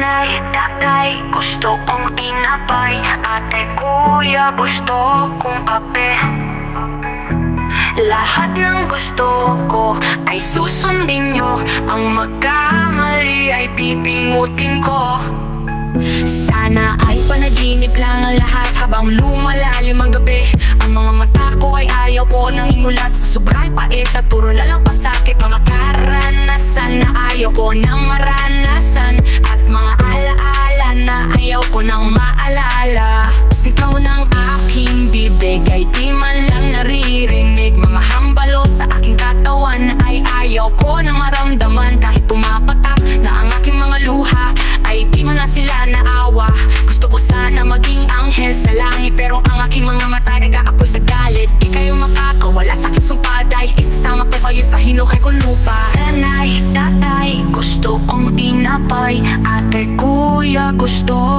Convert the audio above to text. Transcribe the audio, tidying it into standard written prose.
Nanay, tatay, gusto kong tinapay. Ate, kuya, gusto kong kape. Lahat ng gusto ko ay susundin nyo. Ang magkamali ay pipingutin ko. Sana ay panaginip lang ang lahat habang lumalalim ang gabi. Ang mga mata ko ay ayaw ko nang imulat sa sobrang pait at puro lalang pasakit. Mga karanasan na ayaw ko nang maranasan, at mga alaala na ayaw ko nang maalala. Sigaw ng aking bibig ay di man lang naririnig. Mga hambalo sa aking katawan ay ayaw ko nang maramdaman. Kahit pumapatak na ang aking mga luha ay di man na sila naawa. Gusto ko sana maging anghel sa langit, pero ang aking mga mata nag-aapoy sa galit. Di kayo makakawala sa aking sumpaday. Isasama ko kayo sa hinukay kong lupa. Nanay, tatay, gusto kong tinapay. Ate, kuya, gusto